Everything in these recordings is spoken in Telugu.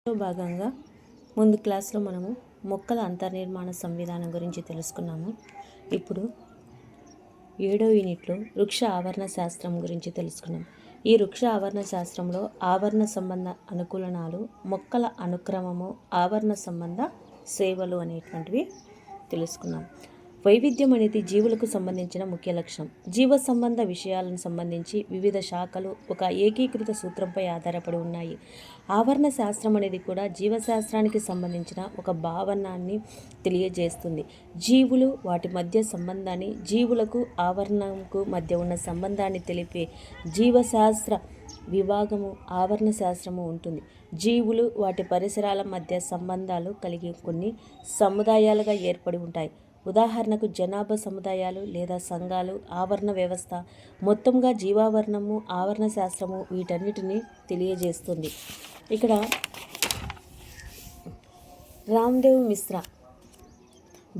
భాగంగా ముందు క్లాస్లో మనము మొక్కల అంతర్నిర్మాణ సంవిధానం గురించి తెలుసుకున్నాము. ఇప్పుడు 7వ యూనిట్లో వృక్ష ఆవరణ శాస్త్రం గురించి తెలుసుకున్నాం. ఈ వృక్ష ఆవరణ శాస్త్రంలో ఆవరణ సంబంధ అనుకూలనాలు, మొక్కల అనుక్రమము, ఆవరణ సంబంధ సేవలు అనేటువంటివి తెలుసుకున్నాం. వైవిధ్యం అనేది జీవులకు సంబంధించిన ముఖ్య లక్ష్యం. జీవ సంబంధ విషయాలను సంబంధించి వివిధ శాఖలు ఒక ఏకీకృత సూత్రంపై ఆధారపడి ఉన్నాయి. ఆవరణ శాస్త్రం అనేది కూడా జీవశాస్త్రానికి సంబంధించిన ఒక భావనాన్ని తెలియజేస్తుంది. జీవులు వాటి మధ్య సంబంధాన్ని, జీవులకు ఆవరణకు మధ్య ఉన్న సంబంధాన్ని తెలిపే జీవశాస్త్ర విభాగము ఆవరణ శాస్త్రము ఉంటుంది. జీవులు వాటి పరిసరాల మధ్య సంబంధాలు కలిగి కొన్ని సముదాయాలుగా ఏర్పడి ఉంటాయి. ఉదాహరణకు జనాభా సముదాయాలు లేదా సంఘాలు, ఆవరణ వ్యవస్థ, మొత్తంగా జీవావరణము, ఆవరణ శాస్త్రము వీటన్నిటిని తెలియజేస్తుంది. ఇక్కడ రామ్దేవ్ మిశ్రా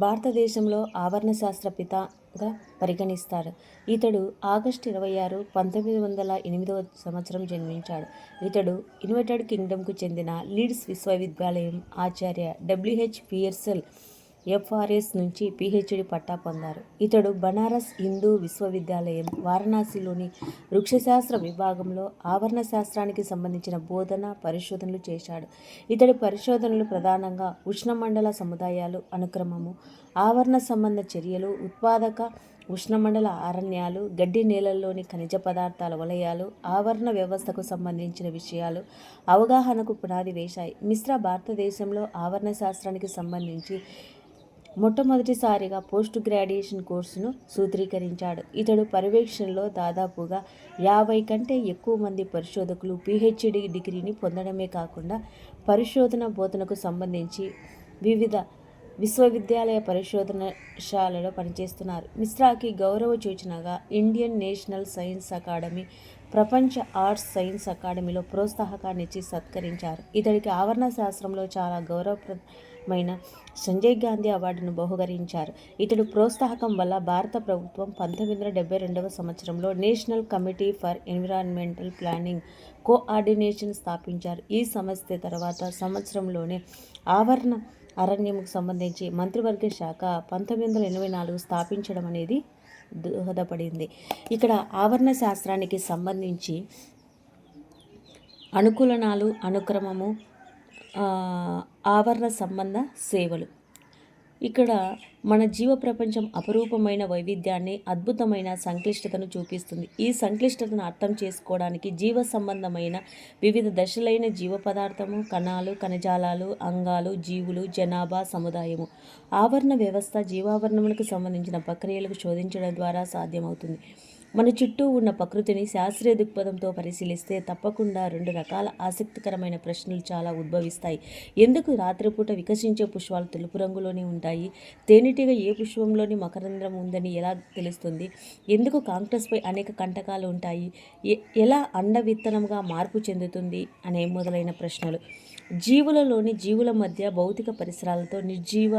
భారతదేశంలో ఆవరణ శాస్త్ర పితగా పరిగణిస్తారు. ఇతడు ఆగస్టు 26, 1908 జన్మించాడు. ఇతడు యునైటెడ్ కింగ్డమ్కు చెందిన లీడ్స్ విశ్వవిద్యాలయం ఆచార్య WH పియర్సెల్ FRS నుంచి PhD పట్టా పొందారు. ఇతడు బనారస్ హిందూ విశ్వవిద్యాలయం వారణాసిలోని వృక్షశాస్త్ర విభాగంలో ఆవరణ శాస్త్రానికి సంబంధించిన బోధన పరిశోధనలు చేశాడు. ఇతడి పరిశోధనలు ప్రధానంగా ఉష్ణమండల సముదాయాలు, అనుక్రమము, ఆవరణ సంబంధ చర్యలు, ఉత్పాదక ఉష్ణమండల అరణ్యాలు, గడ్డి నేలల్లోని ఖనిజ పదార్థాల వలయాలు, ఆవరణ వ్యవస్థకు సంబంధించిన విషయాలు అవగాహనకు పునాది వేశాయి. మిశ్రా భారతదేశంలో ఆవరణ శాస్త్రానికి సంబంధించి మొట్టమొదటిసారిగా పోస్ట్ గ్రాడ్యుయేషన్ కోర్సును సూత్రీకరించాడు. ఇతడు పర్యవేక్షణలో దాదాపుగా 50 కంటే ఎక్కువ మంది పరిశోధకులు PhD డిగ్రీని పొందడమే కాకుండా పరిశోధన బోధనకు సంబంధించి వివిధ విశ్వవిద్యాలయ పరిశోధనశాలలో పనిచేస్తున్నారు. మిశ్రాకి గౌరవ సూచనగా ఇండియన్ నేషనల్ సైన్స్ అకాడమీ, ప్రపంచ ఆర్ట్స్ సైన్స్ అకాడమీలో ప్రోత్సాహకాన్నిచ్చి సత్కరించారు. ఇతడికి ఆవరణ శాస్త్రంలో చాలా గౌరవప్రదమైన సంజయ్ గాంధీ అవార్డును బహుకరించారు. ఇతడు ప్రోత్సాహకం వల్ల భారత ప్రభుత్వం 1972 national committee for environmental planning coordination స్థాపించారు. ఈ సంస్థ తర్వాత సంవత్సరంలోనే ఆవరణ అరణ్యంకు సంబంధించి మంత్రివర్గ శాఖ 1984 స్థాపించడం అనేది దోహదపడింది. ఇక్కడ ఆవరణ శాస్త్రానికి సంబంధించి అనుకూలనాలు, అనుక్రమము, ఆవరణ సంబంధ సేవలు. ఇక్కడ మన జీవ ప్రపంచం అపరూపమైన వైవిధ్యాన్ని, అద్భుతమైన సంక్లిష్టతను చూపిస్తుంది. ఈ సంక్లిష్టతను అర్థం చేసుకోవడానికి జీవ సంబంధమైన వివిధ దశలైన జీవ పదార్థము, కణాలు, కణజాలాలు, అంగాలు, జీవులు, జనాభా, సముదాయము, ఆవరణ వ్యవస్థ, జీవావరణములకు సంబంధించిన ప్రక్రియలకు శోధించడం ద్వారా సాధ్యమవుతుంది. మన చుట్టూ ఉన్న ప్రకృతిని శాస్త్రీయ దృక్పథంతో పరిశీలిస్తే తప్పకుండా 2 రకాల ఆసక్తికరమైన ప్రశ్నలు చాలా ఉద్భవిస్తాయి. ఎందుకు రాత్రిపూట వికసించే పుష్పాలు తెలుపు రంగులోనే ఉంటాయి? తేనెటీగ ఏ పుష్పంలోని మకరంధ్రం ఉందని ఎలా తెలుస్తుంది? ఎందుకు కాంక్టస్పై అనేక కంటకాలు ఉంటాయి? ఎలా అండ విత్తనంగా మార్పు చెందుతుంది? అనే మొదలైన ప్రశ్నలు. జీవులలోని జీవుల మధ్య భౌతిక పరిసరాలతో నిర్జీవ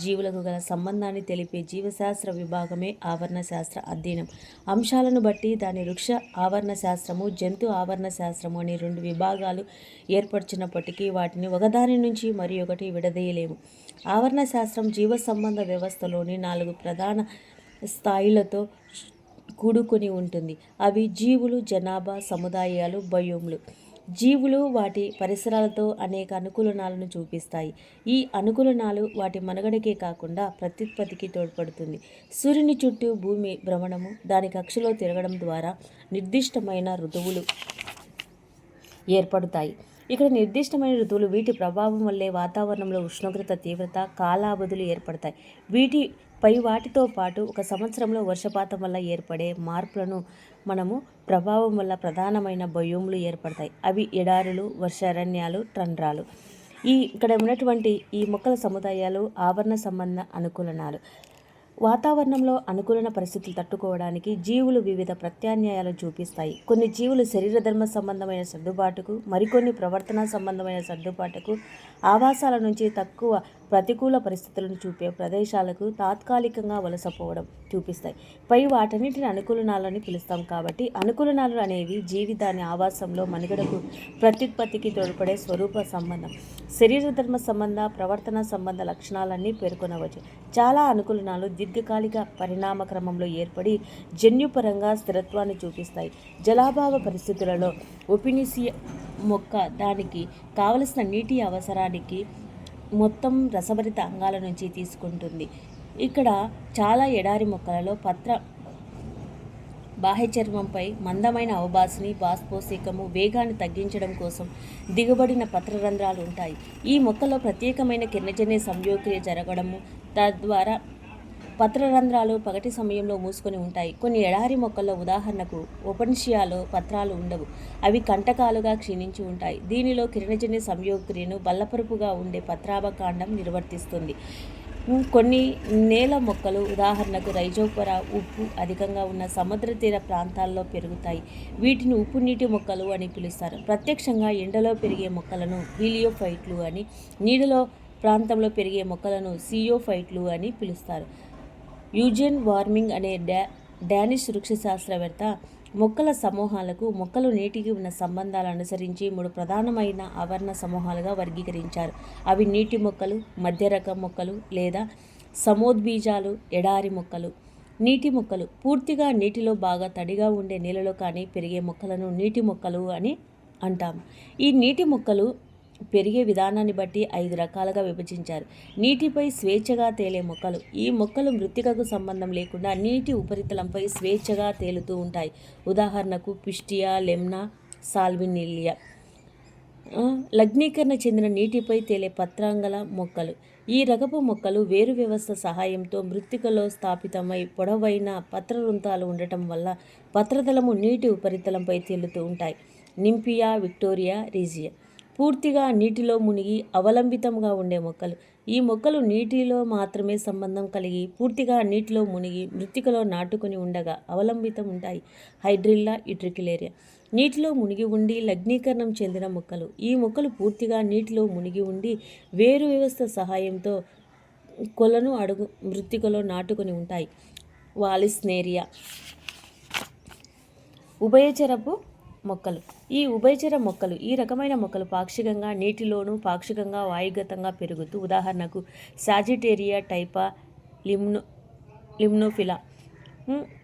జీవులకు గల సంబంధాన్ని తెలిపే జీవశాస్త్ర విభాగమే ఆవరణ శాస్త్ర అధ్యయనం. అంశాలను బట్టి దాని వృక్ష ఆవరణ శాస్త్రము, జంతు ఆవరణ శాస్త్రము అనే 2 విభాగాలు ఏర్పరిచినప్పటికీ వాటిని ఒకదాని నుంచి మరి ఒకటి విడదీయలేము. ఆవరణ శాస్త్రం జీవ సంబంధ వ్యవస్థలోని 4 ప్రధాన స్థాయిలతో కూడుకొని ఉంటుంది. అవి జీవులు, జనాభా, సముదాయాలు, బయోమ్లు. జీవులు వాటి పరిసరాలతో అనేక అనుకూలనాలను చూపిస్తాయి. ఈ అనుకూలనాలు వాటి మనుగడకే కాకుండా ప్రత్యుత్పత్తికి తోడ్పడుతుంది. సూర్యుని చుట్టూ భూమి భ్రమణము, దాని కక్షలో తిరగడం ద్వారా నిర్దిష్టమైన ఋతువులు ఏర్పడతాయి. ఇక్కడ నిర్దిష్టమైన ఋతువులు, వీటి ప్రభావం వల్లే వాతావరణంలో ఉష్ణోగ్రత తీవ్రత, కాలావధులు ఏర్పడతాయి. వాటితో పాటు ఒక సంవత్సరంలో వర్షపాతం వల్ల ఏర్పడే మార్పులను మనము ప్రభావం వల్ల ప్రధానమైన బయోమ్లు ఏర్పడతాయి. అవి ఎడారులు, వర్షారణ్యాలు, టండ్రాలు. ఇక్కడ ఉన్నటువంటి ఈ మొక్కల సముదాయాలు ఆవరణ సంబంధ అనుకూలనాలు. వాతావరణంలో అనుకూల పరిస్థితులు తట్టుకోవడానికి జీవులు వివిధ ప్రత్యామ్నాయాలు చూపిస్తాయి. కొన్ని జీవులు శరీరధర్మ సంబంధమైన సర్దుబాటుకు, మరికొన్ని ప్రవర్తన సంబంధమైన సర్దుబాటుకు, ఆవాసాల నుంచి తక్కువ ప్రతికూల పరిస్థితులను చూపే ప్రదేశాలకు తాత్కాలికంగా వలసపోవడం చూపిస్తాయి. పై వాటన్నిటిని అనుకూలనాలని పిలుస్తాం. కాబట్టి అనుకూలనాలు అనేవి జీవి దాని ఆవాసంలో మనుగడకు ప్రత్యుత్పత్తికి తోడ్పడే స్వరూప సంబంధం, శరీరధర్మ సంబంధ, ప్రవర్తన సంబంధ లక్షణాలన్నీ పేర్కొనవచ్చు. చాలా అనుకూలనాలు దీర్ఘకాలిక పరిణామ క్రమంలో ఏర్పడి జన్యుపరంగా స్థిరత్వాన్ని చూపిస్తాయి. జలాభావ పరిస్థితులలో ఒపినిసియా మొక్క దానికి కావలసిన నీటి అవసరానికి మొత్తం రసభరిత అంగాల నుంచి తీసుకుంటుంది. ఇక్కడ చాలా ఎడారి మొక్కలలో పత్ర బాహ్య చర్మంపై మందమైన అవబాసిని, బాష్పోశీకము, వేగాన్ని తగ్గించడం కోసం దిగబడిన పత్రరంధ్రాలు ఉంటాయి. ఈ మొక్కలో ప్రత్యేకమైన కిరణజన్య సంయోగక్రియ జరగడము, తద్వారా పత్రరంధ్రాలు పగటి సమయంలో మూసుకొని ఉంటాయి. కొన్ని ఎడారి మొక్కల్లో ఉదాహరణకు ఓపెన్షియాలో పత్రాలు ఉండవు, అవి కంటకాలుగా క్షీణించి ఉంటాయి. దీనిలో కిరణజన్య సంయోగక్రియను బల్లపరుపుగా ఉండే పత్రాభకాండం నిర్వర్తిస్తుంది. కొన్ని నేల మొక్కలు ఉదాహరణకు రైజోపరా ఉప్పు అధికంగా ఉన్న సముద్ర తీర ప్రాంతాల్లో పెరుగుతాయి. వీటిని ఉప్పు నీటి మొక్కలు అని పిలుస్తారు. ప్రత్యక్షంగా ఎండలో పెరిగే మొక్కలను హీలియోఫైట్లు అని, నీడలో ప్రాంతంలో పెరిగే మొక్కలను సియోఫైట్లు అని పిలుస్తారు. యూజెన్ వార్మింగ్ అనే డానిష్ వృక్ష శాస్త్రవేత్త మొక్కల సమూహాలకు మొక్కలు నీటికి ఉన్న సంబంధాలు అనుసరించి 3 ప్రధానమైన ఆవరణ సమూహాలుగా వర్గీకరించారు. అవి నీటి మొక్కలు, మధ్య రకం మొక్కలు లేదా సమోద్బీజాలు, ఎడారి మొక్కలు. నీటి మొక్కలు పూర్తిగా నీటిలో బాగా తడిగా ఉండే నీళ్ళలో కానీ పెరిగే మొక్కలను నీటి మొక్కలు అని అంటాము. ఈ నీటి మొక్కలు పెరిగే విధానాన్ని బట్టి 5 రకాలుగా విభజించారు. నీటిపై స్వేచ్ఛగా తేలే మొక్కలు. ఈ మొక్కలు మృత్తికకు సంబంధం లేకుండా నీటి ఉపరితలంపై స్వేచ్ఛగా తేలుతూ ఉంటాయి. ఉదాహరణకు పిస్టియా, లెమ్నా, సాల్వినిలియా. లగ్నీకరణ చెందిన నీటిపై తేలే పత్రాంగల మొక్కలు. ఈ రకపు మొక్కలు వేరు వ్యవస్థ సహాయంతో మృత్తికలో స్థాపితమై పొడవైన పత్రవృంతాలు ఉండటం వల్ల పత్రదళము నీటి ఉపరితలంపై తేలుతూ ఉంటాయి. నింపియా, విక్టోరియా, రీజియా. పూర్తిగా నీటిలో మునిగి అవలంబితంగా ఉండే మొక్కలు. ఈ మొక్కలు నీటిలో మాత్రమే సంబంధం కలిగి పూర్తిగా నీటిలో మునిగి మృత్తికలో నాటుకొని ఉండగా అవలంబితం ఉంటాయి. హైడ్రిల్లా, యుట్రిక్యులేరియా. నీటిలో మునిగి ఉండి లగ్నీకరణం చెందిన మొక్కలు. ఈ మొక్కలు పూర్తిగా నీటిలో మునిగి ఉండి వేరు వ్యవస్థ సహాయంతో కొలను అడుగు మృత్తికలో నాటుకొని ఉంటాయి. వాలిస్నేరియా. ఉభయచరపు మొక్కలు. ఈ ఉభయచర మొక్కలు. ఈ రకమైన మొక్కలు పాక్షికంగా నీటిలోనూ పాక్షికంగా వాయుగతంగా పెరుగుతూ ఉదాహరణకు సాజిటేరియా టైపా, లిమ్నోఫిలా.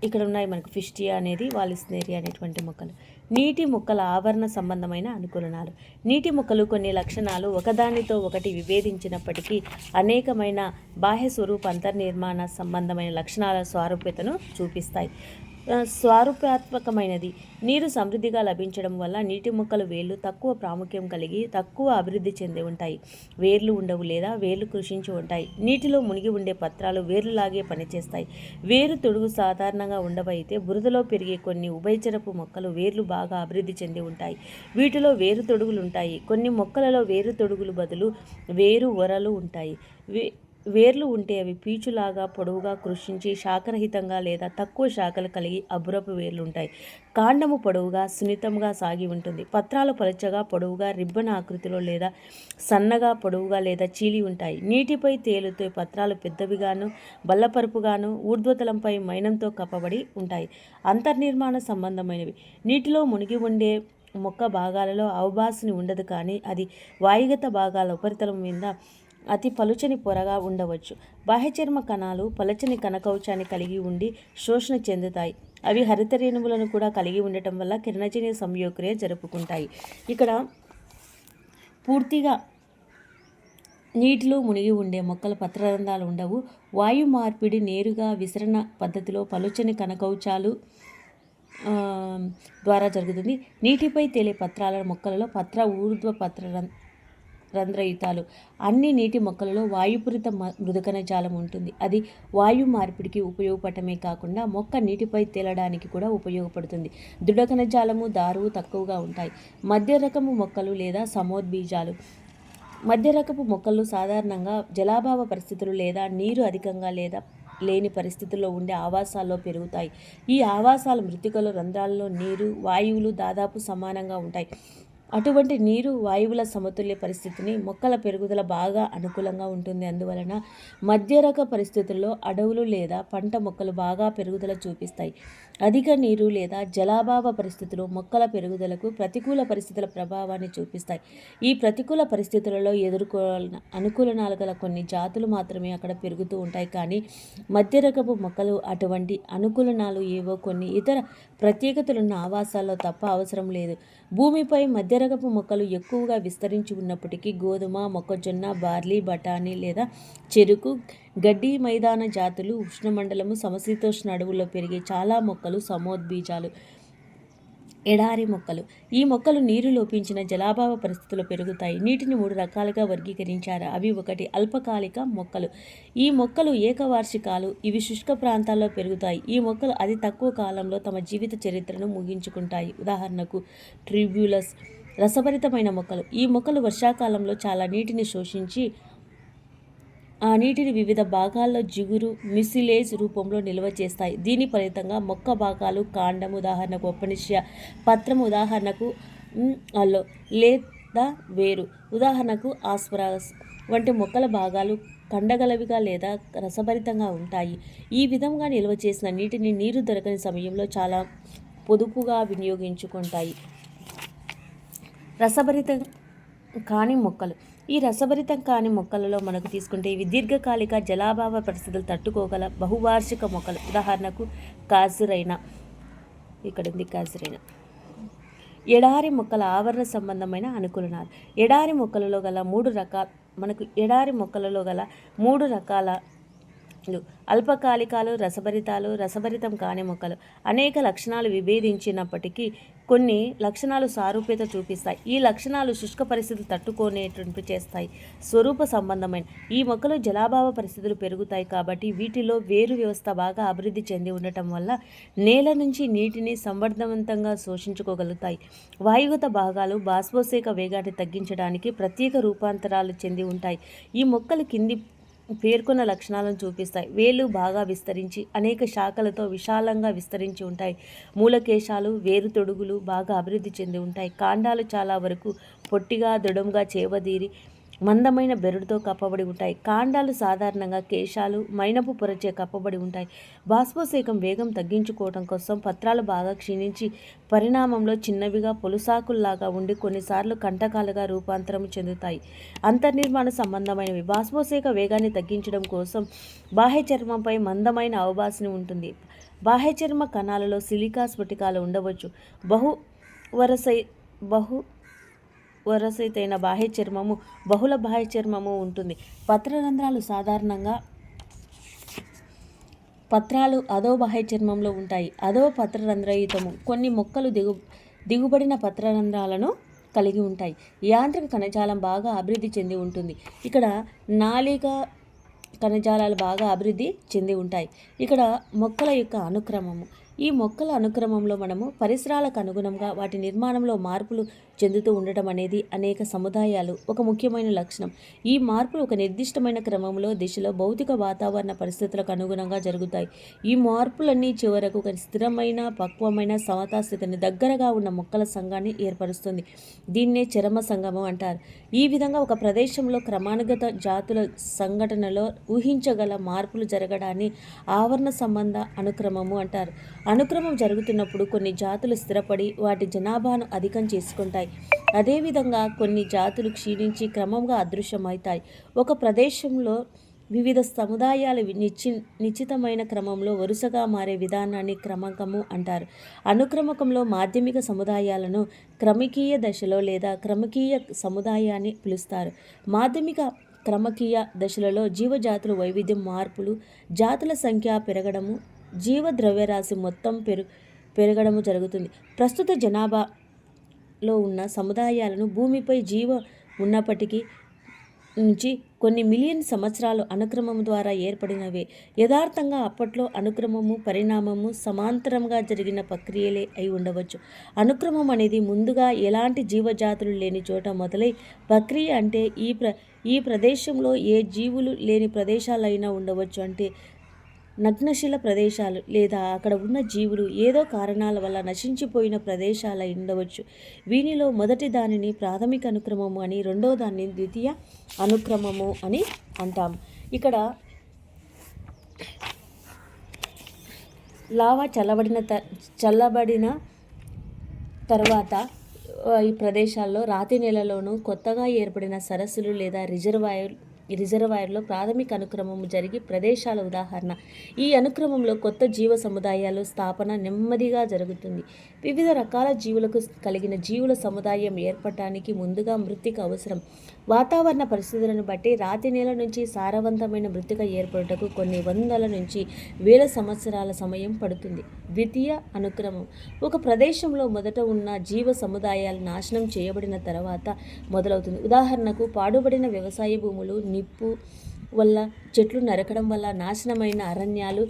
ఇక్కడ ఉన్నాయి మనకు ఫిస్టియా అనేది, వాలిస్నేరియా అనేటువంటి మొక్కలు. నీటి మొక్కల ఆవరణ సంబంధమైన అనుకూలనాలు. నీటి మొక్కలు కొన్ని లక్షణాలు ఒకదానితో ఒకటి విభేదించినప్పటికీ అనేకమైన బాహ్య స్వరూప అంతర్నిర్మాణ సంబంధమైన లక్షణాల స్వారూప్యతను చూపిస్తాయి. స్వారూపాత్మకమైనది. నీరు సమృద్ధిగా లభించడం వల్ల నీటి మొక్కలు వేర్లు తక్కువ ప్రాముఖ్యం కలిగి తక్కువ అభివృద్ధి చెంది ఉంటాయి. వేర్లు ఉండవు లేదా వేర్లు కృషించి ఉంటాయి. నీటిలో మునిగి ఉండే పత్రాలు వేర్లులాగే పనిచేస్తాయి. వేరు తొడుగు సాధారణంగా ఉండవైతే బురదలో పెరిగే కొన్ని ఉభయచరపు మొక్కలు వేర్లు బాగా అభివృద్ధి చెంది ఉంటాయి. వీటిలో వేరు తొడుగులు ఉంటాయి. కొన్ని మొక్కలలో వేరు తొడుగులు బదులు వేరు వరలు ఉంటాయి. వేర్లు ఉంటే అవి పీచులాగా పొడవుగా కృషించి శాఖరహితంగా లేదా తక్కువ శాఖలు కలిగి అబ్బురపు వేర్లు ఉంటాయి. కాండము పొడవుగా సున్నితంగా సాగి ఉంటుంది. పత్రాలు పలుచగా పొడవుగా రిబ్బన్ ఆకృతిలో లేదా సన్నగా పొడవుగా లేదా చీలి ఉంటాయి. నీటిపై తేలుతో పత్రాలు పెద్దవిగాను బల్లపరుపుగాను ఊర్ధ్వతలంపై మైనంతో కప్పబడి ఉంటాయి. అంతర్నిర్మాణ సంబంధమైనవి. నీటిలో మునిగి ఉండే మొక్క భాగాలలో అవబాసిని ఉండదు, కానీ అది వాయుగత భాగాల ఉపరితలం మీద అతి పలుచని పొరగా ఉండవచ్చు. బాహ్యచర్మ కణాలు పలచని కణకవచాన్ని కలిగి ఉండి శోషణ చెందుతాయి. అవి హరిత రేణువులను కూడా కలిగి ఉండటం వల్ల కిరణజన్య సంయోగక్రియ జరుపుకుంటాయి. ఇక్కడ పూర్తిగా నీటిలో మునిగి ఉండే మొక్కల పత్రరంధ్రాలు ఉండవు. వాయు మార్పిడి నేరుగా విసరణ పద్ధతిలో పలుచని కణకవచాలు ద్వారా జరుగుతుంది. నీటిపై తేలే పత్రాల మొక్కలలో పత్ర ఊర్ధ్వ రంధ్రయుతాలు. అన్ని నీటి మొక్కలలో వాయుపూరిత మృదుకణజాలం ఉంటుంది. అది వాయు మార్పిడికి ఉపయోగపడటమే కాకుండా మొక్క నీటిపై తేలడానికి కూడా ఉపయోగపడుతుంది. దృఢకణజాలము, దారువు తక్కువగా ఉంటాయి. మధ్య రకము మొక్కలు లేదా సమోద్బీజాలు. మధ్య రకపు మొక్కలు సాధారణంగా జలాభావ పరిస్థితులు లేదా నీరు అధికంగా లేని పరిస్థితుల్లో ఉండే ఆవాసాల్లో పెరుగుతాయి. ఈ ఆవాసాలు మృత్తికలో రంధ్రాల్లో నీరు, వాయువులు దాదాపు సమానంగా ఉంటాయి. అటువంటి నీరు వాయువుల సమతుల్య పరిస్థితిని మొక్కల పెరుగుదల బాగా అనుకూలంగా ఉంటుంది. అందువలన మధ్యరక పరిస్థితుల్లో అడవులు లేదా పంట మొక్కలు బాగా పెరుగుదల చూపిస్తాయి. అధిక నీరు లేదా జలాభావ పరిస్థితులు మొక్కల పెరుగుదలకు ప్రతికూల పరిస్థితుల ప్రభావాన్ని చూపిస్తాయి. ఈ ప్రతికూల పరిస్థితులలో ఎదుర్కోవాలన్న అనుకూలనాలు గల కొన్ని జాతులు మాత్రమే అక్కడ పెరుగుతూ ఉంటాయి. కానీ మధ్యరకపు మొక్కలు అటువంటి అనుకూలనాలు ఏవో కొన్ని ఇతర ప్రత్యేకతలున్న ఆవాసాల్లో తప్ప అవసరం లేదు. భూమిపై మధ్యరకపు మొక్కలు ఎక్కువగా విస్తరించి ఉన్నప్పటికీ గోధుమ, మొక్కజొన్న, బార్లీ, బఠానీ లేదా చెరుకు, గడ్డి మైదాన జాతులు, ఉష్ణమండలము, సమశీతోష్ణ అడవుల్లో పెరిగే చాలా మొక్కలు సమోద్బీజాలు. ఎడారి మొక్కలు. ఈ మొక్కలు నీరు లోపించిన జలాభావ పరిస్థితుల్లో పెరుగుతాయి. నీటిని 3 రకాలుగా వర్గీకరించారు. అవి: 1 అల్పకాలిక మొక్కలు. ఈ మొక్కలు ఏకవార్షికాలు. ఇవి శుష్క ప్రాంతాల్లో పెరుగుతాయి. ఈ మొక్కలు అతి తక్కువ కాలంలో తమ జీవిత చరిత్రను ముగించుకుంటాయి. ఉదాహరణకు ట్రిబ్యులస్. రసభరితమైన మొక్కలు. ఈ మొక్కలు వర్షాకాలంలో చాలా నీటిని శోషించి ఆ నీటిని వివిధ భాగాల్లో జిగురు, మ్యూసిలేజ్ రూపంలో నిల్వ చేస్తాయి. దీని ఫలితంగా మొక్క భాగాలు, కాండం ఉదాహరణకు ఒప్పనిషియా, పత్రం ఉదాహరణకు అల్లో లేదా వేరు ఉదాహరణకు ఆస్పరాగస్ వంటి మొక్కల భాగాలు కండగలవిగా లేదా రసభరితంగా ఉంటాయి. ఈ విధంగా నిల్వ చేసిన నీటిని నీరు దొరకని సమయంలో చాలా పొదుపుగా వినియోగించుకుంటాయి. రసభరితం కాని మొక్కలు. ఈ రసభరితం కాని మొక్కలలో మనకు తీసుకుంటే ఇవి దీర్ఘకాలిక జలాభావ పరిస్థితులు తట్టుకోగల బహువార్షిక మొక్కలు. ఉదాహరణకు కాజురైనా. ఇక్కడ ఉంది కాజురైనా. ఎడారి మొక్కల ఆవరణ సంబంధమైన అనుకూలనాలు. ఎడారి మొక్కలలో గల మూడు రకాల అల్పకాలికాలు, రసభరితాలు, రసభరితం కాని మొక్కలు. అనేక లక్షణాలు విభేదించినప్పటికీ కొన్ని లక్షణాలు సారూప్యత చూపిస్తాయి. ఈ లక్షణాలు శుష్క పరిస్థితులు తట్టుకునేటట్టు చేస్తాయి. స్వరూప సంబంధమైన. ఈ మొక్కలు జలాభావ పరిస్థితులు పెరుగుతాయి కాబట్టి వీటిలో వేరు వ్యవస్థ బాగా అభివృద్ధి చెంది ఉండటం వల్ల నేల నుంచి నీటిని సమర్థవంతంగా శోషించుకోగలుగుతాయి. వాయుగత భాగాలు బాష్పోత్సేక వేగాన్ని తగ్గించడానికి ప్రత్యేక రూపాంతరాలు చెంది ఉంటాయి. ఈ మొక్కలు కింది పేర్కొన్న లక్షణాలను చూపిస్తాయి. వేళ్ళు బాగా విస్తరించి అనేక శాఖలతో విశాలంగా విస్తరించి ఉంటాయి. మూలకేశాలు, వేరు తొడుగులు బాగా అభివృద్ధి చెంది ఉంటాయి. కాండాలు చాలా వరకు పొట్టిగా, దృఢంగా చేవదీరి మందమైన బెరడుతో కప్పబడి ఉంటాయి. కాండాలు సాధారణంగా కేశాలు, మైనపు పొరచే కప్పబడి ఉంటాయి. బాష్పోత్సేకం వేగం తగ్గించుకోవడం కోసం పత్రాలు బాగా క్షీణించి పరిణామంలో చిన్నవిగా పొలుసాకుల్లాగా ఉండి కొన్నిసార్లు కంటకాలుగా రూపాంతరం చెందుతాయి. అంతర్నిర్మాణ సంబంధమైనవి. బాష్పోత్సేక వేగాన్ని తగ్గించడం కోసం బాహ్య చర్మంపై మందమైన అవబాసిని ఉంటుంది. బాహ్య చర్మ కణాలలో సిలికా స్ఫటికాలు ఉండవచ్చు. వరసైతైన బాహ్య చర్మము, బహుళ బాహ్య చర్మము ఉంటుంది. పత్రరంధ్రాలు సాధారణంగా పత్రాలు అధో బాహ్య చర్మంలో ఉంటాయి. అధో పత్రరంధ్రయుతము. కొన్ని మొక్కలు దిగుబడిన పత్రరంధ్రాలను కలిగి ఉంటాయి. యాంత్రిక కణజాలం బాగా అభివృద్ధి చెంది ఉంటుంది. ఇక్కడ నాళిక కణజాలాలు బాగా అభివృద్ధి చెంది ఉంటాయి. ఇక్కడ మొక్కల యొక్క అనుక్రమము. ఈ మొక్కల అనుక్రమంలో మనము పరిసరాలకు అనుగుణంగా వాటి నిర్మాణంలో మార్పులు చెందుతూ ఉండటం అనేది అనేక సముదాయాలు ఒక ముఖ్యమైన లక్షణం. ఈ మార్పులు ఒక నిర్దిష్టమైన క్రమంలో, దిశలో భౌతిక వాతావరణ పరిస్థితులకు అనుగుణంగా జరుగుతాయి. ఈ మార్పులన్నీ చివరకు ఒక స్థిరమైన, పక్వమైన సమతా స్థితిని దగ్గరగా ఉన్న మొక్కల సంఘాన్ని ఏర్పరుస్తుంది. దీన్నే చరమ సంగమం అంటారు. ఈ విధంగా ఒక ప్రదేశంలో క్రమానుగత జాతుల సంఘటనలో ఊహించగల మార్పులు జరగడాన్ని ఆవరణ సంబంధ అనుక్రమము అంటారు. అనుక్రమం జరుగుతున్నప్పుడు కొన్ని జాతులు స్థిరపడి వాటి జనాభాను అధికం చేసుకుంటాయి. అదేవిధంగా కొన్ని జాతులు క్షీణించి క్రమంగా అదృశ్యమవుతాయి. ఒక ప్రదేశంలో వివిధ సముదాయాలు నిశ్చితమైన క్రమంలో వరుసగా మారే విధానాన్ని క్రమకము అంటారు. అనుక్రమకంలో మాధ్యమిక సముదాయాలను క్రమికీయ దశలో లేదా క్రమకీయ సముదాయాన్ని పిలుస్తారు. మాధ్యమిక క్రమకీయ దశలలో జీవజాతుల వైవిధ్యం, మార్పులు, జాతుల సంఖ్య పెరగడము, జీవ ద్రవ్యరాశి మొత్తం పెరగడము జరుగుతుంది. ప్రస్తుత జనాభాలో ఉన్న సముదాయాలను భూమిపై జీవ ఉన్నప్పటికీ నుంచి కొన్ని మిలియన్ సంవత్సరాలు అనుక్రమము ద్వారా ఏర్పడినవే. యథార్థంగా అప్పట్లో అనుక్రమము, పరిణామము సమాంతరంగా జరిగిన ప్రక్రియలే అయి ఉండవచ్చు. అనుక్రమం అనేది ముందుగా ఎలాంటి జీవజాతులు లేని చోట మొదలై ప్రక్రియ అంటే ఈ ప్రదేశంలో ఏ జీవులు లేని ప్రదేశాలైనా ఉండవచ్చు. అంటే నగ్నశిల ప్రదేశాలు లేదా అక్కడ ఉన్న జీవులు ఏదో కారణాల వల్ల నశించిపోయిన ప్రదేశాల ఉండవచ్చు. వీనిలో మొదటి దానిని ప్రాథమిక అనుక్రమము అని, రెండో దాన్ని ద్వితీయ అనుక్రమము అని అంటాం. ఇక్కడ లావా చల్లబడిన తర్వాత ఈ ప్రదేశాల్లో రాతి నెలలోనూ కొత్తగా ఏర్పడిన సరస్సులు లేదా రిజర్వాయర్లో ప్రాథమిక అనుక్రమం జరిగి ప్రదేశాల ఉదాహరణ. ఈ అనుక్రమంలో కొత్త జీవ సముదాయాలు స్థాపన నెమ్మదిగా జరుగుతుంది. వివిధ రకాల జీవులకు కలిగిన జీవుల సముదాయం ఏర్పడటానికి ముందుగా మృత్తిక అవసరం. వాతావరణ పరిస్థితులను బట్టి రాతి నేల నుంచి సారవంతమైన మృత్తిక ఏర్పడుటకు కొన్ని వందల నుంచి వేల సంవత్సరాల సమయం పడుతుంది. ద్వితీయ అనుక్రమం ఒక ప్రదేశంలో మొదట ఉన్న జీవ సముదాయాలు నాశనం చేయబడిన తర్వాత మొదలవుతుంది. ఉదాహరణకు పాడుబడిన వ్యవసాయ భూములు, నిప్పు వల్ల చెట్లు నరకడం వల్ల నాశనమైన అరణ్యాలు,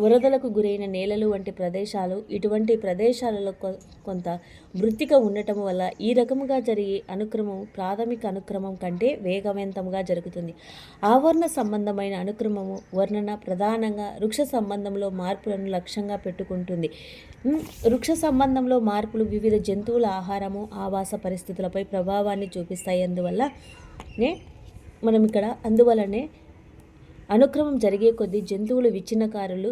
వరదలకు గురైన నేలలు వంటి ప్రదేశాలు. ఇటువంటి ప్రదేశాలలో కొంత మృత్తిక ఉండటం వల్ల ఈ రకముగా జరిగే అనుక్రమం ప్రాథమిక అనుక్రమం కంటే వేగవంతంగా జరుగుతుంది. ఆవరణ సంబంధమైన అనుక్రమము వర్ణన ప్రధానంగా వృక్ష సంబంధంలో మార్పులను లక్ష్యంగా పెట్టుకుంటుంది. వృక్ష సంబంధంలో మార్పులు వివిధ జంతువుల ఆహారము, ఆవాస పరిస్థితులపై ప్రభావాన్ని చూపిస్తాయి. అందువలనే అనుక్రమం జరిగే కొద్దీ జంతువులు, విచ్ఛిన్నకారులు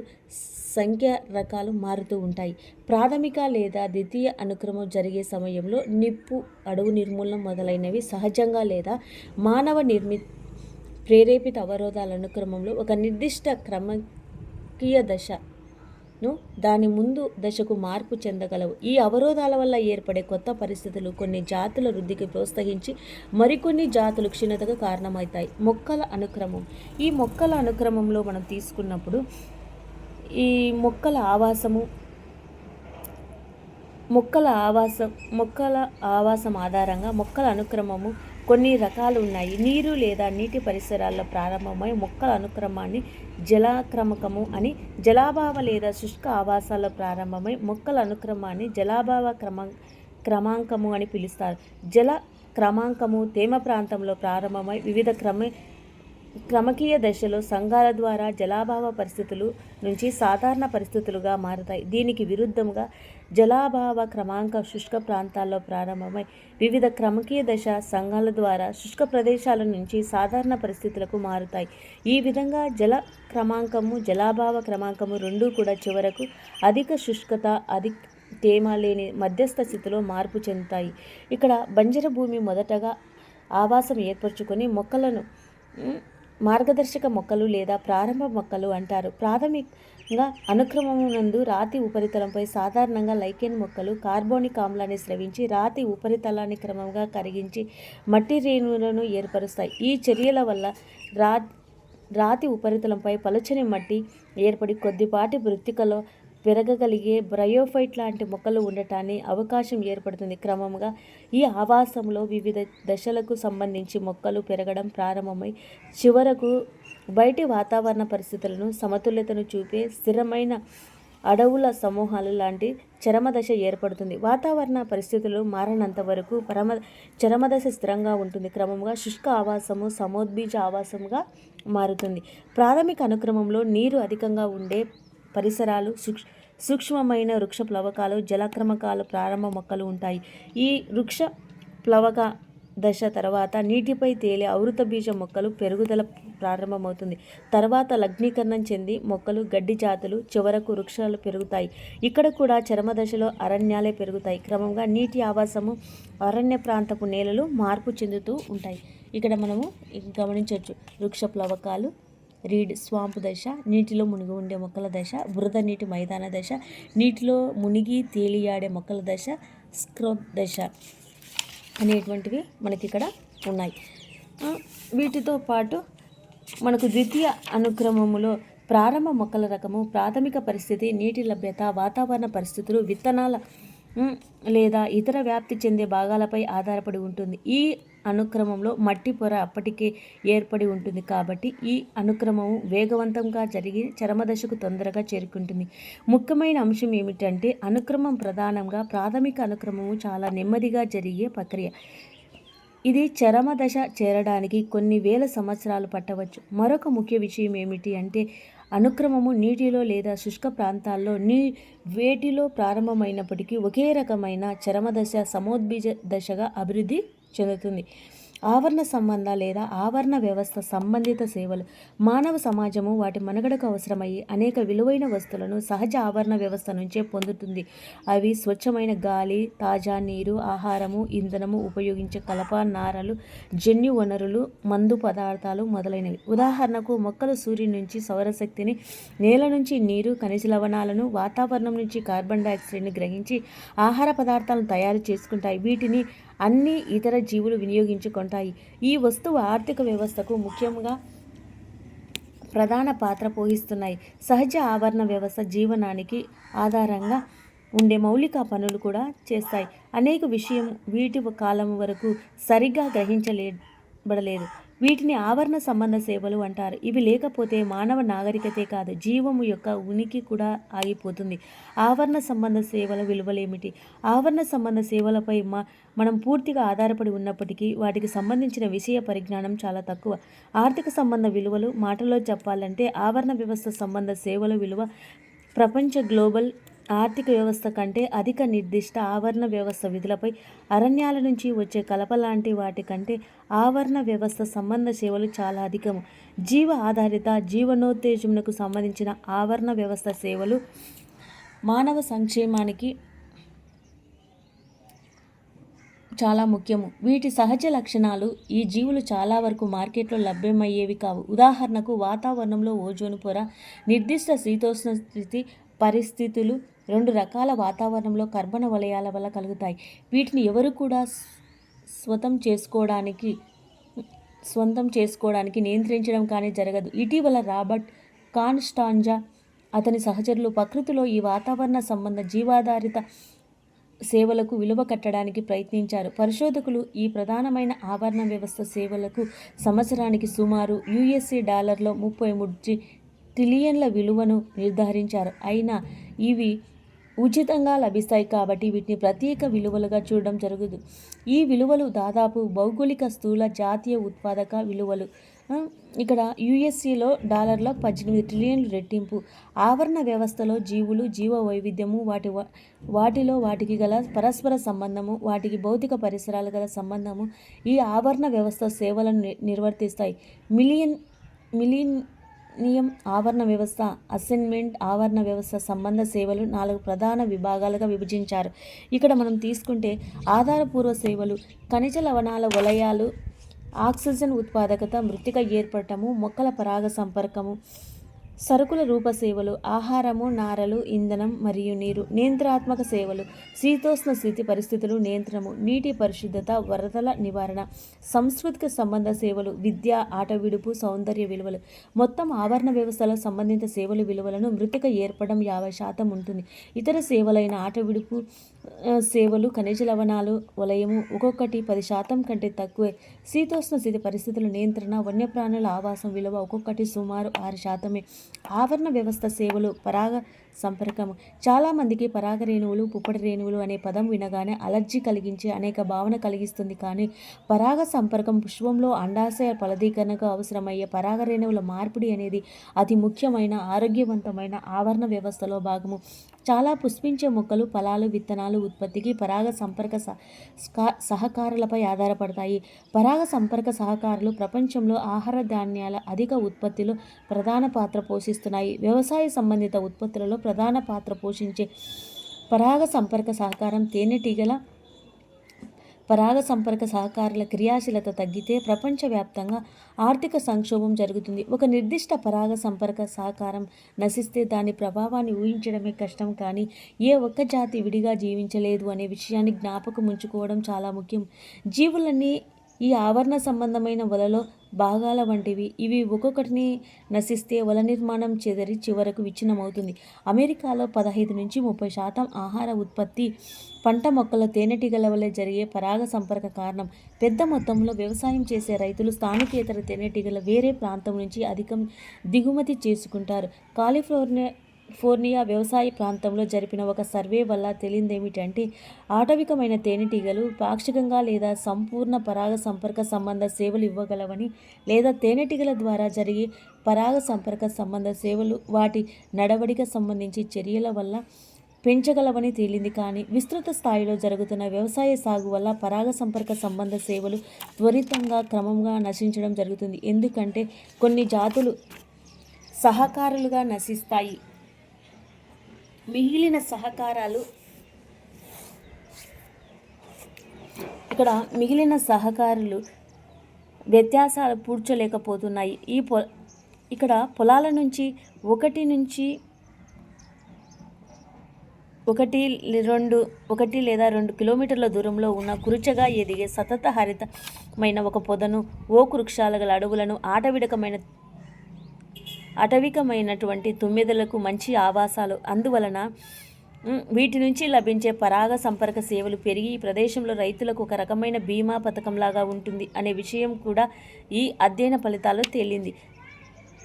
సంఖ్య, రకాలు మారుతూ ఉంటాయి. ప్రాథమిక లేదా ద్వితీయ అనుక్రమం జరిగే సమయంలో నిప్పు, అడవు నిర్మూలన మొదలైనవి సహజంగా లేదా మానవ ప్రేరేపిత అవరోధాల అనుక్రమంలో ఒక నిర్దిష్ట క్రమకీయ దశను దాని ముందు దశకు మార్పు చెందగలవు. ఈ అవరోధాల వల్ల ఏర్పడే కొత్త పరిస్థితులు కొన్ని జాతుల వృద్ధికి ప్రోత్సహించి మరికొన్ని జాతులు క్షీణతకు కారణమవుతాయి. మొక్కల అనుక్రమం. ఈ మొక్కల అనుక్రమంలో మనం తీసుకున్నప్పుడు ఈ మొక్కల ఆవాసం ఆధారంగా మొక్కల అనుక్రమము కొన్ని రకాలు ఉన్నాయి. నీరు లేదా నీటి పరిసరాల్లో ప్రారంభమై మొక్కల అనుక్రమాన్ని జలాక్రమకము అని, జలాభావ లేదా శుష్క ఆవాసాల్లో ప్రారంభమై మొక్కల అనుక్రమాన్ని జలాభావ క్రమాంకము అని పిలుస్తారు. జల క్రమాంకము తేమ ప్రాంతంలో ప్రారంభమై వివిధ క్రమకీయ దశలో సంఘాల ద్వారా జలాభావ పరిస్థితులు నుంచి సాధారణ పరిస్థితులుగా మారుతాయి. దీనికి విరుద్ధంగా జలాభావ క్రమాంక శుష్క ప్రాంతాల్లో ప్రారంభమై వివిధ క్రమకీయ దశ సంఘాల ద్వారా శుష్క ప్రదేశాల నుంచి సాధారణ పరిస్థితులకు మారుతాయి. ఈ విధంగా జల క్రమాంకము, జలాభావ క్రమాంకము రెండూ కూడా చివరకు అధిక శుష్కత, అధిక తేమ లేని మధ్యస్థ స్థితిలో మార్పు చెందుతాయి. ఇక్కడ బంజర భూమి మొదటగా ఆవాసం ఏర్పరచుకొని మొక్కలను మార్గదర్శక మొక్కలు లేదా ప్రారంభ మొక్కలు అంటారు. ప్రాథమికంగా అనుక్రమమునందు రాతి ఉపరితలంపై సాధారణంగా లైకెన్ మొక్కలు కార్బోనిక్ ఆమ్లాన్ని స్రవించి రాతి ఉపరితలాన్ని క్రమంగా కరిగించి మట్టి రేణువులను ఏర్పరుస్తాయి. ఈ చర్యల వల్ల రాతి ఉపరితలంపై పలుచని మట్టి ఏర్పడి కొద్దిపాటి మృత్తికలో పెరగగలిగే బ్రయోఫైట్ లాంటి మొక్కలు ఉండటానికి అవకాశం ఏర్పడుతుంది. క్రమంగా ఈ ఆవాసంలో వివిధ దశలకు సంబంధించి మొక్కలు పెరగడం ప్రారంభమై చివరకు బయటి వాతావరణ పరిస్థితులను సమతుల్యతను చూపే స్థిరమైన అడవుల సమూహాలు లాంటి చరమదశ ఏర్పడుతుంది. వాతావరణ పరిస్థితులు మారనంత వరకు చరమదశ స్థిరంగా ఉంటుంది. క్రమంగా శుష్క ఆవాసము సమోద్బీజ ఆవాసంగా మారుతుంది. ప్రాథమిక అనుక్రమంలో నీరు అధికంగా ఉండే పరిసరాలు, సూక్ష్మమైన వృక్ష ప్లవకాలు, జలక్రమకాలు, ప్రారంభ మొక్కలు ఉంటాయి. ఈ వృక్ష ప్లవక దశ తర్వాత నీటిపై తేలే ఆవృత బీజ మొక్కలు పెరుగుదల ప్రారంభమవుతుంది. తర్వాత లగ్నీకరణం చెంది మొక్కలు, గడ్డి జాతులు, చివరకు వృక్షాలు పెరుగుతాయి. ఇక్కడ కూడా చరమ దశలో అరణ్యాలే పెరుగుతాయి. క్రమంగా నీటి ఆవాసము, అరణ్య ప్రాంతపు నేలలు మార్పు చెందుతూ ఉంటాయి. ఇక్కడ మనము గమనించవచ్చు వృక్ష ప్లవకాలు, రీడ్ స్వాంపు దశ, నీటిలో మునిగి ఉండే మొక్కల దశ, బురద నీటి మైదాన దశ, నీటిలో మునిగి తేలియాడే మొక్కల దశ, స్క్రోబ్ దశ అనేటువంటివి మనకి ఇక్కడ ఉన్నాయి. వీటితో పాటు మనకు ద్వితీయ అనుక్రమములో ప్రారంభ మొక్కల రకము, ప్రాథమిక పరిస్థితి, నీటి లభ్యత, వాతావరణ పరిస్థితులు, విత్తనాల లేదా ఇతర వ్యాప్తి చెందే భాగాలపై ఆధారపడి ఉంటుంది. ఈ అనుక్రమంలో మట్టి పొర అప్పటికే ఏర్పడి ఉంటుంది కాబట్టి ఈ అనుక్రమము వేగవంతంగా జరిగి చరమదశకు తొందరగా చేరుకుంటుంది. ముఖ్యమైన అంశం ఏమిటంటే అనుక్రమం ప్రధానంగా ప్రాథమిక అనుక్రమము చాలా నెమ్మదిగా జరిగే ప్రక్రియ. ఇది చరమ దశ చేరడానికి కొన్ని వేల సంవత్సరాలు పట్టవచ్చు. మరొక ముఖ్య విషయం ఏమిటి అంటే అనుక్రమము నీటిలో లేదా శుష్క ప్రాంతాల్లో వేటిలో ప్రారంభమైనప్పటికీ ఒకే రకమైన చరమదశ సమోద్బీజ దశగా అభివృద్ధి చెందుతుంది. ఆవరణ సంబంధ లేదా ఆవరణ వ్యవస్థ సంబంధిత సేవలు. మానవ సమాజము వాటి మనుగడకు అవసరమయ్యే అనేక విలువైన వస్తువులను సహజ ఆవరణ వ్యవస్థ నుంచే పొందుతుంది. అవి స్వచ్ఛమైన గాలి, తాజా నీరు, ఆహారము, ఇంధనము, ఉపయోగించే కలప, నారలు, జన్యు వనరులు, మందు పదార్థాలు మొదలైనవి. ఉదాహరణకు మొక్కలు సూర్యుని నుంచి సౌరశక్తిని, నేల నుంచి నీరు, ఖనిజ లవణాలను, వాతావరణం నుంచి కార్బన్ డయాక్సైడ్ని గ్రహించి ఆహార పదార్థాలను తయారు చేసుకుంటాయి. వీటిని అన్ని ఇతర జీవులు వినియోగించుకుంటాయి. ఈ వస్తువు ఆర్థిక వ్యవస్థకు ముఖ్యంగా ప్రధాన పాత్ర పోషిస్తున్నాయి. సహజ ఆవరణ వ్యవస్థ జీవనానికి ఆధారంగా ఉండే మౌలిక పనులు కూడా చేస్తాయి. అనేక విషయం వీటి కాలం వరకు సరిగ్గా గ్రహించబడలేదు. వీటిని ఆవరణ సంబంధ సేవలు అంటారు. ఇవి లేకపోతే మానవ నాగరికతే కాదు, జీవము యొక్క ఉనికి కూడా ఆగిపోతుంది. ఆవరణ సంబంధ సేవల విలువలేమిటి? ఆవరణ సంబంధ సేవలపై మనం పూర్తిగా ఆధారపడి ఉన్నప్పటికీ వాటికి సంబంధించిన విషయ పరిజ్ఞానం చాలా తక్కువ. ఆర్థిక సంబంధ విలువలు మాటలో చెప్పాలంటే ఆవరణ వ్యవస్థ సంబంధ సేవల విలువ ప్రపంచ గ్లోబల్ ఆర్థిక వ్యవస్థ కంటే అధిక నిర్దిష్ట ఆవరణ వ్యవస్థ విధులపై అరణ్యాల నుంచి వచ్చే కలప లాంటి వాటి కంటే ఆవరణ వ్యవస్థ సంబంధ సేవలు చాలా అధికము. జీవ ఆధారిత జీవనోత్తేజమునకు సంబంధించిన ఆవరణ వ్యవస్థ సేవలు మానవ సంక్షేమానికి చాలా ముఖ్యము. వీటి సహజ లక్షణాలు ఈ జీవులు చాలా వరకు మార్కెట్లో లభ్యమయ్యేవి కావు. ఉదాహరణకు వాతావరణంలో ఓజోను పొర, నిర్దిష్ట శీతోష్ణ స్థితి పరిస్థితులు, 2 రకాల వాతావరణంలో కర్బన వలయాల వల్ల కలుగుతాయి. వీటిని ఎవరు కూడా స్వంతం చేసుకోవడానికి నియంత్రించడం కానీ జరగదు. ఇటీవల రాబర్ట్ కాన్స్టాంజా అతని సహచరులు ప్రకృతిలో ఈ వాతావరణ సంబంధ జీవాధారిత సేవలకు విలువ కట్టడానికి ప్రయత్నించారు. పరిశోధకులు ఈ ప్రధానమైన ఆవరణ వ్యవస్థ సేవలకు సంవత్సరానికి సుమారు $33 ట్రిలియన్ల విలువను నిర్ధారించారు. అయినా ఇవి ఉచితంగా లభిస్తాయి కాబట్టి వీటిని ప్రత్యేక విలువలుగా చూడడం జరగదు. ఈ విలువలు దాదాపు భౌగోళిక స్థూల జాతీయ ఉత్పాదక విలువలు. ఇక్కడ యుఎస్సిలో $18 ట్రిలియన్లు రెట్టింపు. ఆవరణ వ్యవస్థలో జీవులు, జీవ వైవిధ్యము, వాటిలో వాటికి గల పరస్పర సంబంధము, వాటికి భౌతిక పరిసరాలు గల సంబంధము ఈ ఆవరణ వ్యవస్థ సేవలను నిర్వర్తిస్తాయి. మిలీనియం ఆవరణ వ్యవస్థ, అసైన్మెంట్ ఆవరణ వ్యవస్థ సంబంధ సేవలు 4 ప్రధాన విభాగాలుగా విభజించారు. ఇక్కడ మనం తీసుకుంటే ఆధారపూర్వ సేవలు, ఖనిజ లవణాల వలయాలు, ఆక్సిజన్ ఉత్పాదకత, మృత్తిక ఏర్పడటము, మొక్కల పరాగ సంపర్కము, సరుకుల రూప సేవలు, ఆహారము, నారలు, ఇంధనం మరియు నీరు, నియంత్రణాత్మక సేవలు, శీతోష్ణ స్థితి పరిస్థితులు నియంత్రణము, నీటి పరిశుద్ధత, వరదల నివారణ, సాంస్కృతిక సంబంధ సేవలు, విద్య, ఆట విడుపు, సౌందర్య విలువలు. మొత్తం ఆవరణ వ్యవస్థలో సంబంధిత సేవల విలువలను మృతిక ఏర్పడడం 50% ఉంటుంది. ఇతర సేవలైన ఆట విడుపు సేవలు, ఖనిజ లవణాలు వలయము ఒక్కొక్కటి 10% కంటే తక్కువే. శీతోష్ణ స్థితి పరిస్థితుల నియంత్రణ, వన్యప్రాణుల ఆవాసం విలువ ఒక్కొక్కటి సుమారు 6%. ఆవరణ వ్యవస్థ సేవలు, పరాగ సంపర్కము. చాలామందికి పరాగ రేణువులు, పుప్పటి రేణువులు అనే పదం వినగానే అలర్జీ కలిగించే అనేక భావన కలిగిస్తుంది. కానీ పరాగ సంపర్కం పుష్పంలో అండాశయ ఫలదీకరణకు అవసరమయ్యే పరాగ రేణువుల మార్పిడి అనేది అతి ముఖ్యమైన ఆరోగ్యవంతమైన ఆవరణ వ్యవస్థలో భాగము. చాలా పుష్పించే మొక్కలు ఫలాలు, విత్తనాలు ఉత్పత్తికి పరాగ సంపర్క సహకారాలపై ఆధారపడతాయి. పరాగ సంపర్క సహకారాలు ప్రపంచంలో ఆహార ధాన్యాల అధిక ఉత్పత్తిలో ప్రధాన పాత్ర పోషిస్తున్నాయి. వ్యవసాయ సంబంధిత ఉత్పత్తులలో ప్రధాన పాత్ర పోషించే పరాగ సంపర్క సహకారం తేనెటీగల పరాగ సంపర్క సహకారాల క్రియాశీలత తగ్గితే ప్రపంచవ్యాప్తంగా ఆర్థిక సంక్షోభం జరుగుతుంది. ఒక నిర్దిష్ట పరాగ సంపర్క సహకారం నశిస్తే దాని ప్రభావాన్ని ఊహించడమే కష్టం. కానీ ఏ ఒక్క జాతి విడిగా జీవించలేదు అనే విషయాన్ని జ్ఞాపకం ఉంచుకోవడం చాలా ముఖ్యం. జీవులన్నీ ఈ ఆవరణ సంబంధమైన వలలో భాగాల వంటివి. ఇవి ఒక్కొక్కటిని నశిస్తే వల నిర్మాణం చెదరి చివరకు విచ్ఛిన్నమవుతుంది. అమెరికాలో 15-30% ఆహార ఉత్పత్తి పంట మొక్కల తేనెటీగల వల్ల జరిగే పరాగ సంపర్క కారణం. పెద్ద మొత్తంలో వ్యవసాయం చేసే రైతులు స్థానికేతర తేనెటీగల వేరే ప్రాంతం నుంచి అధికం దిగుమతి చేసుకుంటారు. కాలిఫోర్నియా వ్యవసాయ ప్రాంతంలో జరిపిన ఒక సర్వే వల్ల తేలిందేమిటంటే, ఆటవికమైన తేనెటీగలు పాక్షికంగా లేదా సంపూర్ణ పరాగ సంపర్క సంబంధ సేవలు ఇవ్వగలవని, లేదా తేనెటీగల ద్వారా జరిగే పరాగ సంపర్క సంబంధ సేవలు వాటి నడవడిక సంబంధించి చర్యల వల్ల పెంచగలవని తేలింది. కానీ విస్తృత స్థాయిలో జరుగుతున్న వ్యవసాయ సాగు వల్ల పరాగ సంపర్క సంబంధ సేవలు త్వరితంగా క్రమంగా నశించడం జరుగుతుంది. ఎందుకంటే కొన్ని జాతులు సహకారులుగా నశిస్తాయి. మిగిలిన సహకారులు వ్యత్యాసాలు పూడ్చలేకపోతున్నాయి. ఇక్కడ పొలాల నుంచి ఒకటి లేదా 2 కిలోమీటర్ల దూరంలో ఉన్న కురుచగా ఎదిగే సతత హరితమైన ఒక పొదను, ఓకు వృక్షాల గల అడవులను అటవికమైనటువంటి తుమ్మెదలకు మంచి ఆవాసాలు. అందువలన వీటి నుంచి లభించే పరాగ సంపర్క సేవలు పెరిగి ఈ ప్రదేశంలో రైతులకు ఒక రకమైన బీమా పథకంలాగా ఉంటుంది అనే విషయం కూడా ఈ అధ్యయన ఫలితాల్లో తేలింది.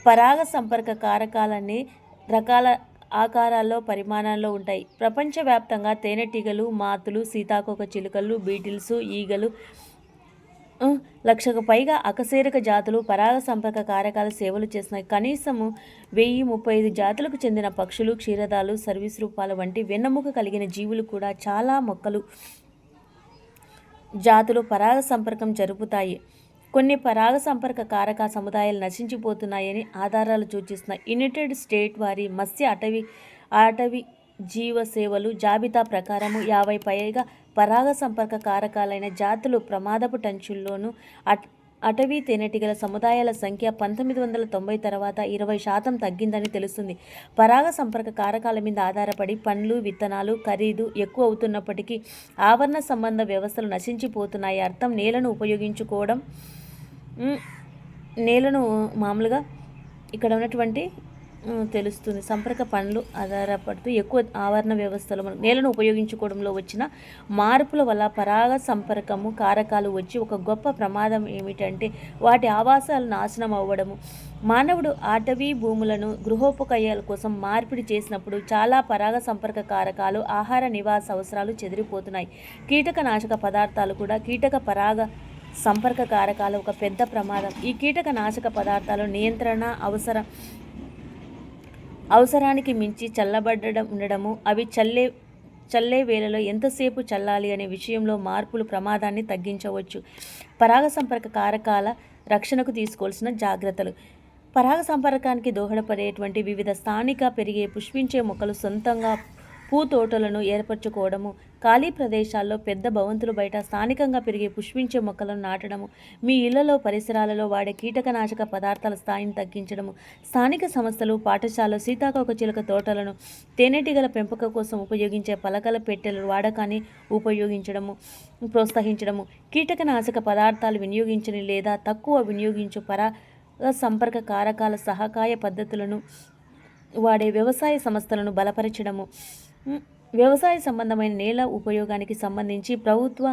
పరాగ సంపర్క కారకాలన్నీ రకాల ఆకారాల్లో, పరిమాణాల్లో ఉంటాయి. ప్రపంచవ్యాప్తంగా తేనెటీగలు, మాతులు, సీతాకోక చిలుకలు, బీటిల్స్, ఈగలు 1,00,000కు పైగా అకశేరుక జాతులు పరాగ సంపర్క కారకాల సేవలు చేస్తున్నాయి. కనీసము 1035 జాతులకు చెందిన పక్షులు, క్షీరదాలు, సర్వీస్ రూపాల వంటి వెన్నెముక కలిగిన జీవులు కూడా చాలా మొక్కలు జాతులు పరాగ సంపర్కం జరుపుతాయి. కొన్ని పరాగ సంపర్క కారక సముదాయాలు నశించిపోతున్నాయని ఆధారాలు సూచిస్తున్నాయి. యునైటెడ్ స్టేట్స్ వారి మత్స్య అటవీ జీవ సేవలు జాబితా ప్రకారము 50 పైగా పరాగ సంపర్క కారకాలైన జాతులు ప్రమాదపు టంచుల్లోనూ అటవీ తేనెటీగల సముదాయాల సంఖ్య 1990 తర్వాత 20% తగ్గిందని తెలుస్తుంది. పరాగ సంపర్క కారకాల మీద ఆధారపడి పండ్లు, విత్తనాలు ఖరీదు ఎక్కువ అవుతున్నప్పటికీ ఆవరణ సంబంధ వ్యవస్థలు నశించిపోతున్నాయి. అర్థం నేలను మామూలుగా ఇక్కడ ఉన్నటువంటి తెలుస్తుంది. సంపర్క పండ్లు ఆధారపడుతూ ఎక్కువ ఆవరణ వ్యవస్థలు నేలను ఉపయోగించుకోవడంలో వచ్చిన మార్పుల వల్ల పరాగ సంపర్కము కారకాలు వచ్చి ఒక గొప్ప ప్రమాదం ఏమిటంటే వాటి ఆవాసాలు నాశనం అవ్వడము. మానవుడు అటవీ భూములను గృహోపకయాల కోసం మార్పిడి చేసినప్పుడు చాలా పరాగ సంపర్క కారకాలు ఆహార నివాస అవసరాలు చెదిరిపోతున్నాయి. కీటకనాశక పదార్థాలు కూడా కీటక పరాగ సంపర్క కారకాలు ఒక పెద్ద ప్రమాదం. ఈ కీటకనాశక పదార్థాలు నియంత్రణ అవసరానికి మించి ఉండడము, అవి చల్లే వేళలో ఎంతసేపు చల్లాలి అనే విషయంలో మార్పులు ప్రమాదాన్ని తగ్గించవచ్చు. పరాగ సంపర్క కారకాల రక్షణకు తీసుకోవాల్సిన జాగ్రత్తలు. పరాగ సంపర్కానికి దోహదపడేటువంటి వివిధ స్థానిక పెరిగే పుష్పించే మొక్కలు సొంతంగా పూతోటలను ఏర్పరచుకోవడము, ఖాళీ ప్రదేశాల్లో పెద్ద భవంతులు బయట స్థానికంగా పెరిగే పుష్పించే మొక్కలను నాటడము, మీ ఇళ్లలో పరిసరాలలో వాడే కీటకనాశక పదార్థాల స్థాయిని తగ్గించడము, స్థానిక సంస్థలు, పాఠశాలలు సీతాకోక చిలుక తోటలను, తేనెటీగల పెంపకం కోసం ఉపయోగించే పలకల పెట్టెల వాడకాన్ని ప్రోత్సహించడము, కీటకనాశక పదార్థాలు వినియోగించని లేదా తక్కువ వినియోగించు పరాగ సంపర్క కారకాల సహకాయ పద్ధతులను వాడే వ్యవసాయ సంస్థలను బలపరచడము, వ్యవసాయ సంబంధమైన నేల ఉపయోగానికి సంబంధించి ప్రభుత్వ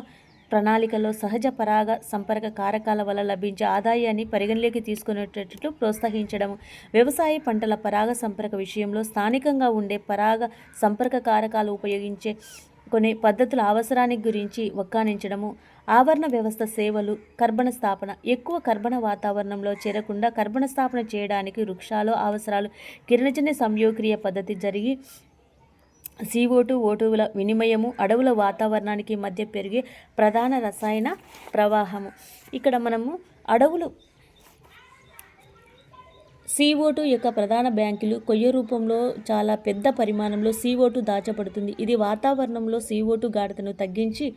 ప్రణాళికల్లో సహజ పరాగ సంపర్క కారకాల వల్ల లభించే ఆదాయాన్ని పరిగణలోకి తీసుకునేటట్లు ప్రోత్సహించడము, వ్యవసాయ పంటల పరాగ సంపర్క విషయంలో స్థానికంగా ఉండే పరాగ సంపర్క కారకాలు ఉపయోగించే కొన్ని పద్ధతుల అవసరానికి గురించి వక్కానించడము, ఆవరణ వ్యవస్థ సేవలు, కర్బన స్థాపన. ఎక్కువ కర్బన వాతావరణంలో చేరకుండా కర్బన స్థాపన చేయడానికి వృక్షాలు అవసరాలు, కిరణజన్య సంయోగక్రియ పద్ధతి జరిగి CO2, O2ల వినిమయము, అడవుల వాతావరణానికి మధ్య పెరిగే ప్రధాన రసాయన ప్రవాహము. ఇక్కడ మనము అడవులు CO2 యొక్క ప్రధాన బ్యాంకులు కొయ్య రూపంలో చాలా పెద్ద పరిమాణంలో CO2 దాచబడుతుంది. ఇది వాతావరణంలో CO2 గాఢతను తగ్గించి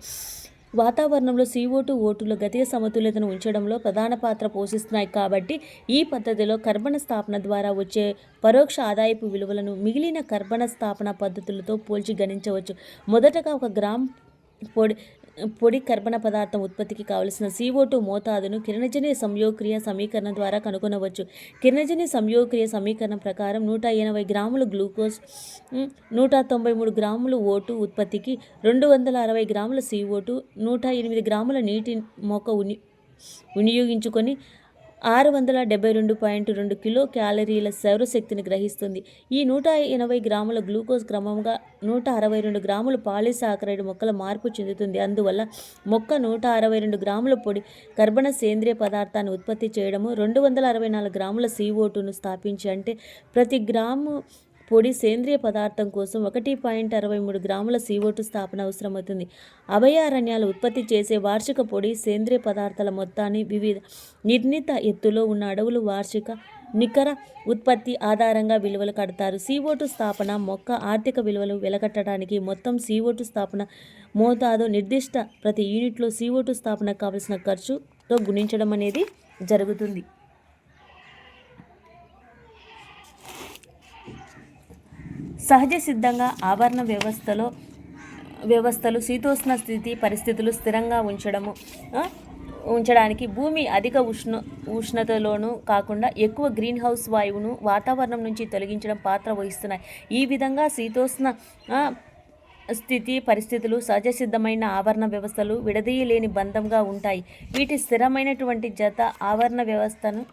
వాతావరణంలో CO2, O2ల గతిక సమతుల్యతను ఉంచడంలో ప్రధాన పాత్ర పోషిస్తున్నాయి. కాబట్టి ఈ పద్ధతిలో కర్బన స్థాపన ద్వారా వచ్చే పరోక్ష ఆదాయపు విలువలను మిగిలిన కర్బన స్థాపన పద్ధతులతో పోల్చి గణించవచ్చు. మొదటగా 1 గ్రామ్ పొడి కర్బన పదార్థం ఉత్పత్తికి కావలసిన CO2 మోతాదును కిరణజన్య సంయోగక్రియ సమీకరణం ద్వారా కనుగొనవచ్చు. కిరణజన్య సంయోగక్రియ సమీకరణం ప్రకారం 180 గ్రాముల గ్లూకోజ్, 193 గ్రాములు O2 ఉత్పత్తికి 260 గ్రాముల CO2, 108 గ్రాముల నీటి మొక్క వినియోగించుకొని 672.2 కిలో క్యాలరీల సౌరశక్తిని గ్రహిస్తుంది. ఈ 180 గ్రాముల గ్లూకోజ్ క్రమంగా 162 గ్రాముల పాలీసాకరైడ్ మొక్కల మార్పు చెందుతుంది. అందువల్ల మొక్క 162 గ్రాముల పొడి కర్బన సేంద్రియ పదార్థాన్ని ఉత్పత్తి చేయడము 264 గ్రాముల CO2ను స్థాపించి, అంటే ప్రతి గ్రాము పొడి సేంద్రియ పదార్థం కోసం 1.63 గ్రాముల CO2 స్థాపన అవసరమవుతుంది. అభయారణ్యాలు ఉత్పత్తి చేసే వార్షిక పొడి సేంద్రియ పదార్థాల మొత్తాన్ని వివిధ నిర్ణీత ఎత్తులో ఉన్న అడవులు వార్షిక నికర ఉత్పత్తి ఆధారంగా విలువలు కడతారు. CO2 స్థాపన మొక్క ఆర్థిక విలువలు వెలకట్టడానికి మొత్తం CO2 స్థాపన మోతాదు నిర్దిష్ట ప్రతి యూనిట్లో CO2 స్థాపనకు కావలసిన ఖర్చుతో గుణించడం అనేది జరుగుతుంది. సహజ సిద్ధంగా ఆవరణ వ్యవస్థలు శీతోష్ణ స్థితి పరిస్థితులు స్థిరంగా ఉంచడానికి భూమి అధిక ఉష్ణతలోనూ కాకుండా ఎక్కువ గ్రీన్ హౌస్ వాయువును వాతావరణం నుంచి తొలగించడం పాత్ర వహిస్తున్నాయి. ఈ విధంగా శీతోష్ణ స్థితి పరిస్థితులు సహజ సిద్ధమైన ఆవరణ వ్యవస్థలు విడదీయలేని బంధంగా ఉంటాయి. వీటి స్థిరమైనటువంటి జత ఆవరణ వ్యవస్థను